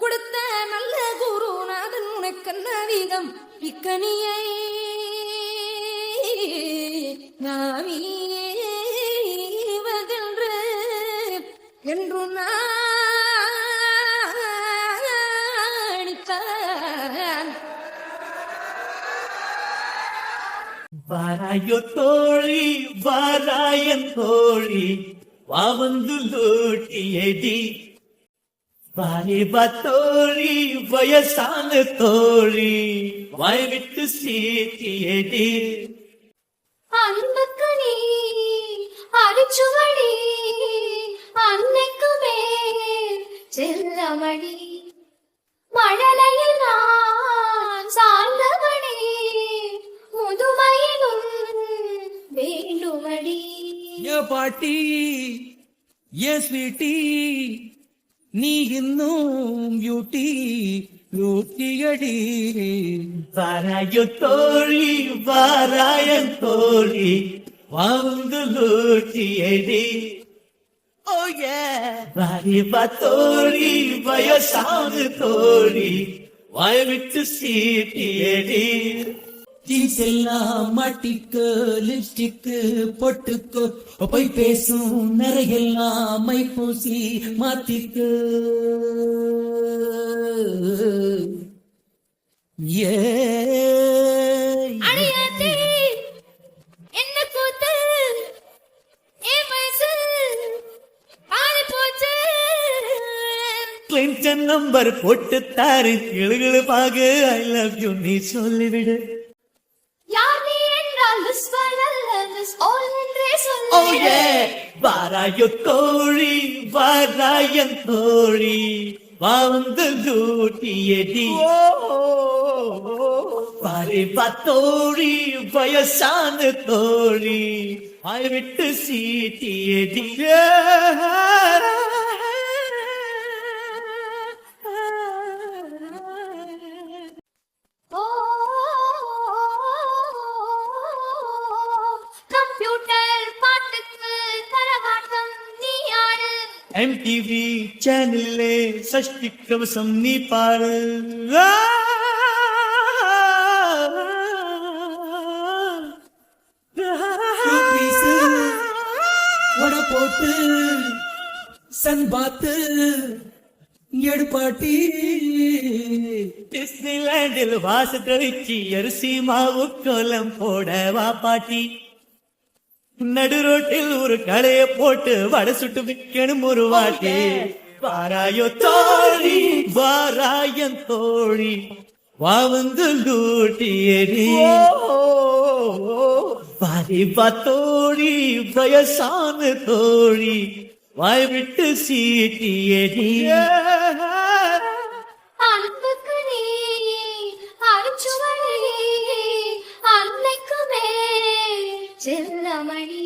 கொடுத்த நல்ல குருநாதன் உனக்கென்ன வீதம் இக்கனியை நாவீவதென்று என்று நாணித்தான். வாராயோ தோழி வாராயன் தோழி வாவந்து லோட்டியடி வாரிபா தோழி வயசான தோழி வாய் விட்டு சீட்டியடி அன்புக்கு நீ அரிச்சுவடி அன்னைக்கு மேல் செல்லமடி மழலையில் நான் சார்ந்தவடி முதுமையிலும் வேண்டுமடி. ஏ பாட்டி ஏ ஸ்வீட்டி நீ இன்னும் பியூட்டி பியூட்டியடி வாராயோ தோழி வாராயன் தோழி வாவந்து லோட்டியடி வாரிபா தோழி வயசான தோழி வாய் விட்டு சீட்டியடி ஜீன்ஸ் எல்லாம் மாட்டிக்கு லிப்ஸ்டிக்கு பொட்டுக்கு போய் பேசும் நிறையெல்லாம் மை பூசி மாத்திக்கு ஏ அடியாத்தி என்ன கூத்து ஏ வயசு ஆளு போச்சு. கிளின்டன் நம்பர் போட்டு தாரு கிளுகிழு பாகு ஐ லவ் யூ நீ சொல்லிவிடு. யார் நீ என்றால் மிஸ் பண்ணல மிஸ் ஆல் என்றே சொல்லு. Oh yeah வாராயோ தோழி வாராயன் தோழி வாவந்து லூட்டியடி வாரிபா தோழி வயசான தோழி வாய் விட்டு சீட்டியடி. கம்ப்யூட்டர் பாட்டுக்கு கரகாட்டம் நீ ஆடு. MTV சேனல்லே சஷ்டி கவசம் நீ பாரு. உட போட்டு சன் பாத்து எடுப்பாட்டி டிஸ்னிலாண்டில் வாசத்தை வச்சு அரிசி மாவு கோலம் போட வா பாட்டி. நடு ரோட்டில் ஒரு கடையை போட்டு வடை சுட்டு விற்கணும் ஒரு வாட்டி. வாராயோ தோழி வாராயன் தோழி வாவந்து லூட்டியடி வாரிபா தோழி வயசான தோழி வாய் விட்டு சீட்டியடி. அன்புக்கு நீ அரிச்சுவடி அன்னைக்கு மேல் செல்லமடி.